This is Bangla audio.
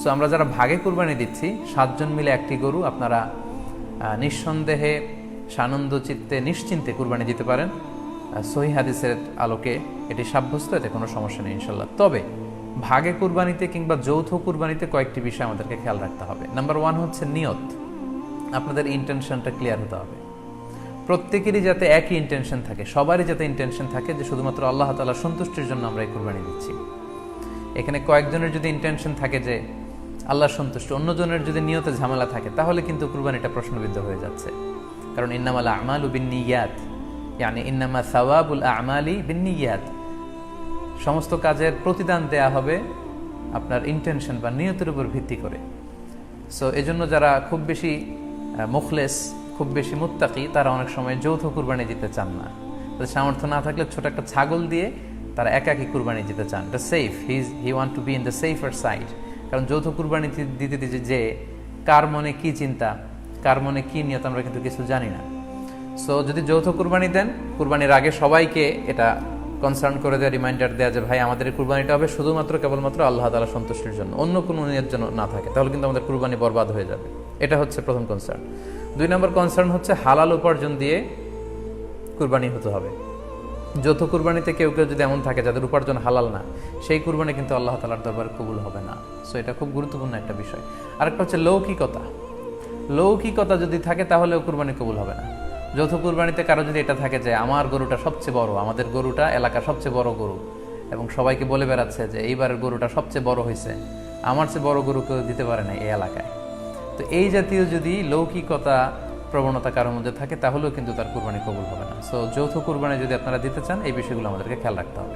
সো আমরা যারা ভাগে কুরবানি দিচ্ছি 7 জন মিলে একটি গরু আপনারা নিঃসন্দেহে সানন্দ চিত্তে নিশ্চিন্তে কুরবানি দিতে পারেন। সহিহ হাদিসের আলোকে এটি সাব্যস্ত, এতে কোনো সমস্যা নেই ইনশাল্লাহ। তবে ভাগে কুরবানিতে কিংবা যৌথ কুরবানিতে কয়েকটি বিষয় আমাদেরকে খেয়াল রাখতে হবে। নাম্বার 1 হচ্ছে নিয়ত। আপনাদের ইন্টেনশনটা ক্লিয়ার হতে হবে। প্রত্যেকেরই যাতে একই ইন্টেনশন থাকে, সবারই যাতে ইন্টেনশন থাকে যে শুধুমাত্র আল্লাহ তাআলার সন্তুষ্টির জন্য আমরা এই কুরবানি দিচ্ছি। এখানে কয়েকজনের যদি ইন্টেনশন থাকে যে আল্লাহর সন্তুষ্টি, অন্যজনের যদি নিয়তে ঝামেলা থাকে, তাহলে কিন্তু কুরবানিটা প্রশ্নবিদ্ধ হয়ে যাচ্ছে। কারণ ইন্নামাল আমালু বিন্নিয়াত, ইয়ানি ইন্নামা সাওয়াবুল আমালি বিন্নিয়াত, সমস্ত কাজের প্রতিদান দেয়া হবে আপনার ইন্টেনশন বা নিয়তের উপর ভিত্তি করে। সো এজন্য যারা খুব বেশি মুখলেস, খুব বেশি মুত্তাকি, তারা অনেক সময় যৌথ কুরবানি দিতে চান না। তাদের সামর্থ্য না থাকলে ছোট একটা ছাগল দিয়ে তারা একাকি কুরবানি দিতে চান। এটা safe, he want to be in the safer side. কারণ যৌথ কুরবানি দিতে দিতে যে কার মনে কি চিন্তা, কার মনে কি নিয়ত, আমরা কিন্তু কিছু জানি না। সো যদি যৌথ কুরবানি দেন, কুরবানির আগে সবাইকে এটা কনসার্ন করে দেওয়া, রিমাইন্ডার দেওয়া যে ভাই আমাদের কুরবানিটা হবে শুধুমাত্র কেবলমাত্র আল্লাহ তাআলা সন্তুষ্টির জন্য, অন্য কোনো নিয়তের জন্য না থাকে, তাহলে কিন্তু আমাদের কুরবানি বরবাদ হয়ে যাবে। এটা হচ্ছে প্রথম কনসার্ন। 2 নম্বর কনসার্ন হচ্ছে হালাল উপার্জন দিয়ে কুরবানি হতে হবে। যৌথ কুরবানিতে কেউ কেউ যদি এমন থাকে যাদের উপার্জন হালাল না, সেই কুরবানি কিন্তু আল্লাহ তাআলার দরবারে কবুল হবে না। সো এটা খুব গুরুত্বপূর্ণ একটা বিষয়। আরেকটা হচ্ছে লৌকিকতা। লৌকিকতা যদি থাকে তাহলেও কুরবানি কবুল হবে না। যৌথ কুরবানিতে কারো যদি এটা থাকে যে আমার গরুটা সবচেয়ে বড়, আমাদের গরুটা এলাকার সবচেয়ে বড় গরু, এবং সবাইকে বলে বেড়াচ্ছে যে এইবারের গরুটা সবচেয়ে বড় হয়েছে, আমার চেয়ে বড় গরু কেউ দিতে পারে না এই এলাকায়, তো এই জাতীয় যদি লৌকিকতা প্রবণতা কারোর মধ্যে থাকে, তাহলেও কিন্তু তার কুরবানি কবুল হবে না। সো যৌথ কুরবানি যদি আপনারা দিতে চান, এই বিষয়গুলো আমাদেরকে খেয়াল রাখতে হবে।